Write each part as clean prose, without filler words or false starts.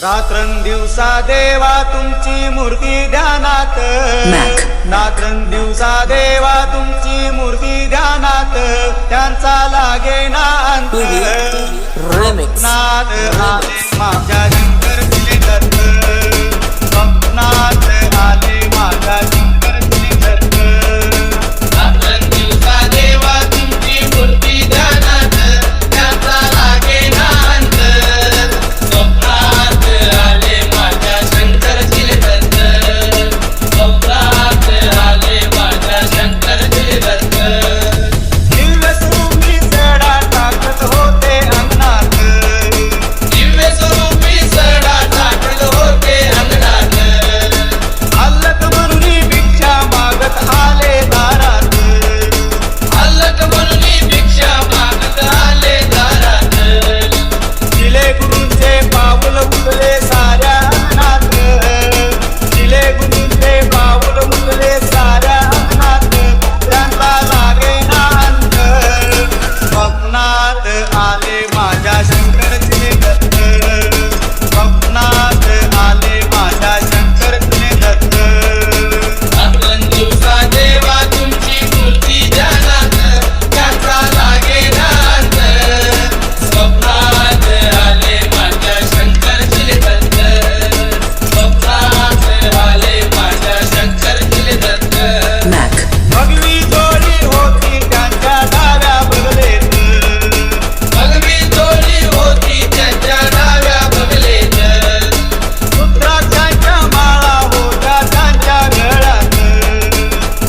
रात्रंदिवसा देवा तुमची मूर्ती ध्यानात, रात्रंदिवसा देवा तुमची मूर्ती ध्यानात, त्यांचा लागे ना अंत. स्वप्नात आले माझ्या शंकर दिले दत्त, स्वप्नात आले माझ्या शंकर दिले दत्त. रात्रंदिवसा देवा तुमची मूर्ती ध्यानात, त्यांचा लागे ना अंत. स्वप्नात आले माझ्या शंकर दिले दत्त, स्वप्नात आले माझ्या शंकर दिले दत्त. दिव्य स्वरूपी सडा टाकत होते अंगणात, दिव्य स्वरूपी सडा टाकत होते अंगणात. अल्लक म्हणून भिक्षा मागत आले दारात, अल्लक म्हणून भिक्षा मागत आले दारात. दिले गुरूंचे पाऊल उचले साऱ्या अंगणात, दिले गुरूंचे पाऊल उचले साऱ्या अंगणात, त्यांचा लागे ना अंत. स्वप्नात आले माझ्या शंकर दिले दत्त, स्वप्नात आले माझ्या शंकर दिले दत्त. रात्रंदिवसा देवा तुमची मूर्ती ध्यानात, त्यांचा लागे ना अंत. स्वप्नात आले माझ्या शंकर दिले दत्त, स्वप्नात आले माझ्या शंकर दिले दत्त. भगवी जोडी होती त्यांच्या डाव्या बगलेत, भगवी जोडी होती त्यांच्या डाव्या बगलेत. रुद्राक्षांच्या माळा होत्या त्यांच्या गळ्यात,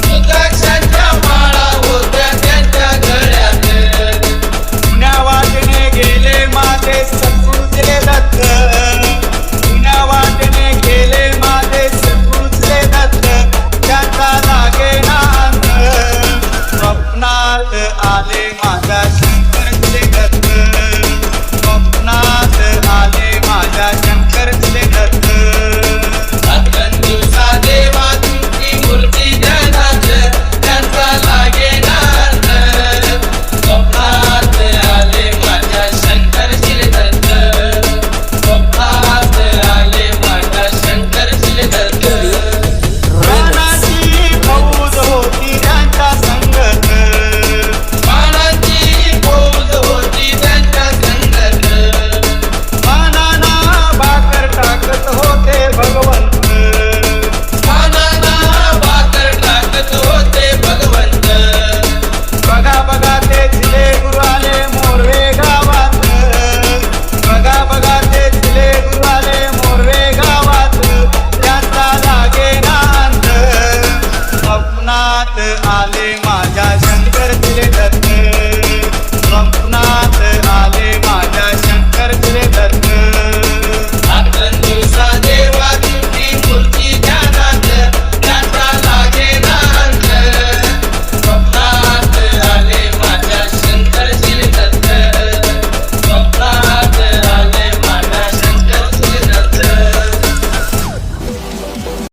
रुद्राक्षांच्या माळा होत्या त्यांच्या गळ्यात. पुण्या वाटेने गेले माझे सद्गुरूचे दत्त, पुण्या वाटेने गेले माझे सद्गुरूचे दत्त, त्यांचा लागे ना अंत. स्वप्नात आले माझ्या शंकर दिले दत्त, स्वप्नात आले माझ्या शंकर दिले दत्त. रात्रंदिवसा देवा तुमची मूर्ती ध्यानात, त्यांचा लागे ना अंत. स्वप्नात आले माझ्या शंकर दिले दत्त, स्वप्नात आले माझ्या शंकर दिले दत्त. प्राणाची फौज होती त्यांच्या संगत, मानाची फौज होती त्यांच्या संगत. मानाना भाकर टाकत होते भगवंत, मानाला भाकर टाकत होते भगवंत. बघा बघा ते दिले गुरु आले मोरवे गावात, बघा बघा ते दिले गुरु आले मोरवे गावात, त्यांचा लागे ना अंत. स्वप्नात